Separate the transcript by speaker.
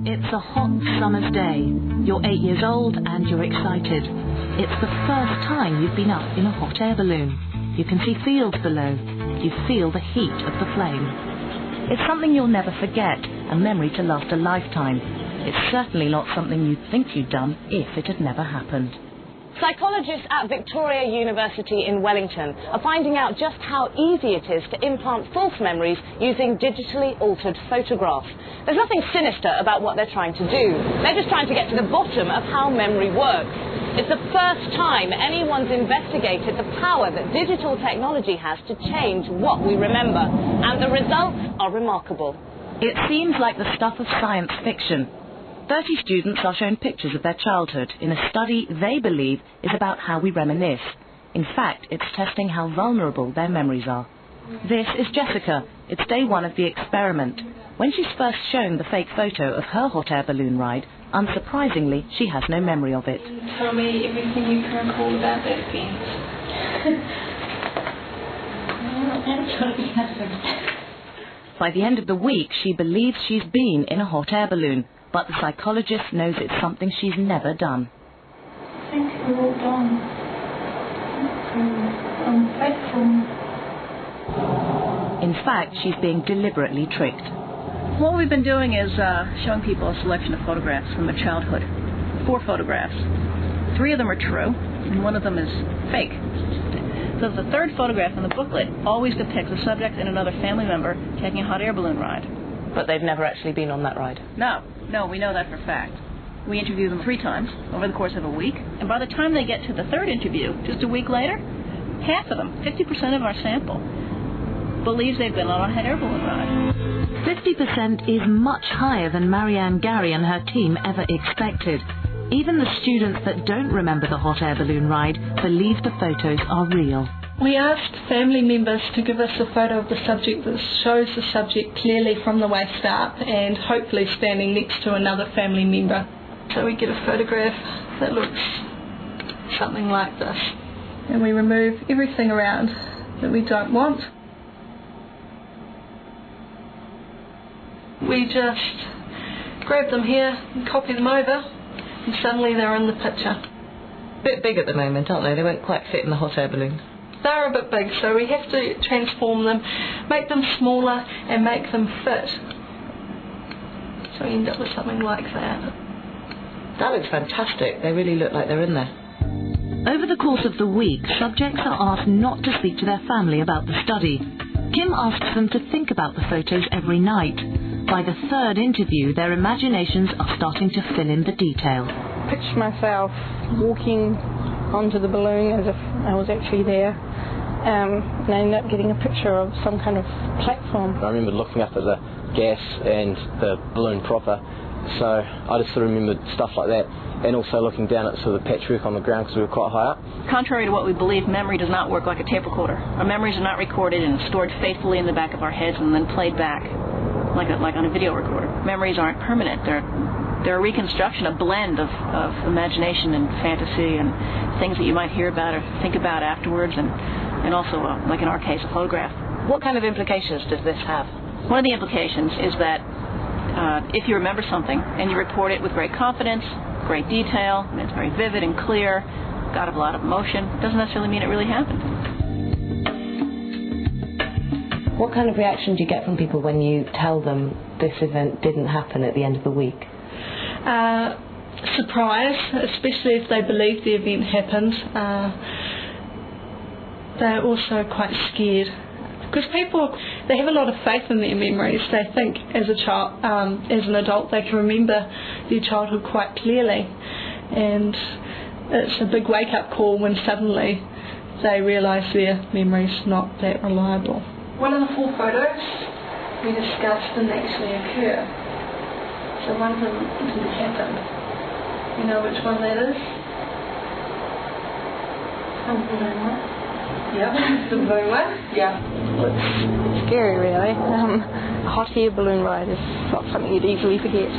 Speaker 1: It's a hot summer's day. You're 8 years old and you're excited. It's the first time you've been up in a hot air balloon. You can see fields below. You feel the heat of the flame. It's something you'll never forget, a memory to last a lifetime. It's certainly not something you'd think you'd done if it had never happened.
Speaker 2: Psychologists at Victoria University in Wellington are finding out just how easy it is to implant false memories using digitally altered photographs. There's nothing sinister about what they're trying to do. They're just trying to get to the bottom of how memory works. It's the first time anyone's investigated the power that digital technology has to change what we remember. And the results are remarkable.
Speaker 1: It seems like the stuff of science fiction. 30 students are shown pictures of their childhood in a study they believe is about how we reminisce. In fact, it's testing how vulnerable their memories are. This is Jessica. It's day one of the experiment. When she's first shown the fake photo of her hot air balloon ride, unsurprisingly, she has no memory of it.
Speaker 3: Tell me everything you can recall about that fence.
Speaker 1: By the end of the week, she believes she's been in a hot air balloon. But the psychologist knows it's something she's never done.
Speaker 3: I think we walked on the platform.
Speaker 1: In fact, she's being deliberately tricked.
Speaker 4: What we've been doing is showing people a selection of photographs from their childhood. 4 photographs. 3 of them are true, and 1 of them is fake. So the third photograph in the booklet always depicts a subject and another family member taking a hot air balloon ride.
Speaker 2: But they've never actually been on that ride?
Speaker 4: No, we know that for a fact. We interview them 3 times over the course of a week, and by the time they get to the third interview, just a week later, half of them, 50% of our sample, believes they've been on a hot air balloon ride.
Speaker 1: 50% is much higher than Marianne Gary and her team ever expected. Even the students that don't remember the hot air balloon ride believe the photos are real.
Speaker 3: We asked family members to give us a photo of the subject that shows the subject clearly from the waist up and hopefully standing next to another family member. So we get a photograph that looks something like this. And we remove everything around that we don't want. We just grab them here and copy them over, and suddenly they're in the picture.
Speaker 2: A bit big at the moment, aren't they? They won't quite fit in the hot air balloon.
Speaker 3: They're a bit big, so we have to transform them, make them smaller and make them fit. So we end up with something like that.
Speaker 2: That looks fantastic. They really look like they're in there.
Speaker 1: Over the course of the week, subjects are asked not to speak to their family about the study. Kim asks them to think about the photos every night. By the third interview, their imaginations are starting to fill in the detail.
Speaker 5: Picture myself walking onto the balloon as if I was actually there, and I ended up getting a picture of some kind of platform.
Speaker 6: I remember looking up at the gas and the balloon proper, so I just sort of remembered stuff like that, and also looking down at sort of the patchwork on the ground because we were quite high up.
Speaker 4: Contrary to what we believe, memory does not work like a tape recorder. Our memories are not recorded and stored faithfully in the back of our heads and then played back like on a video recorder. Memories aren't permanent. They're a reconstruction, a blend of imagination and fantasy and things that you might hear about or think about afterwards, and also, like in our case, a photograph.
Speaker 2: What kind of implications does this have?
Speaker 4: One of the implications is that if you remember something and you report it with great confidence, great detail, and it's very vivid and clear, got a lot of emotion, doesn't necessarily mean it really happened.
Speaker 2: What kind of reaction do you get from people when you tell them this event didn't happen at the end of the week?
Speaker 3: Surprise, especially if they believe the event happened. They're also quite scared because people, they have a lot of faith in their memories. They think as a child, as an adult, they can remember their childhood quite clearly, and it's a big wake-up call when suddenly they realise their memory's not that reliable. One of the 4 photos we discussed didn't actually occur. So one of them didn't happen. You know which one that is? The balloon one. Yeah, the balloon one. Yeah.
Speaker 5: It's scary, really. A hot air balloon ride is not something you'd easily forget.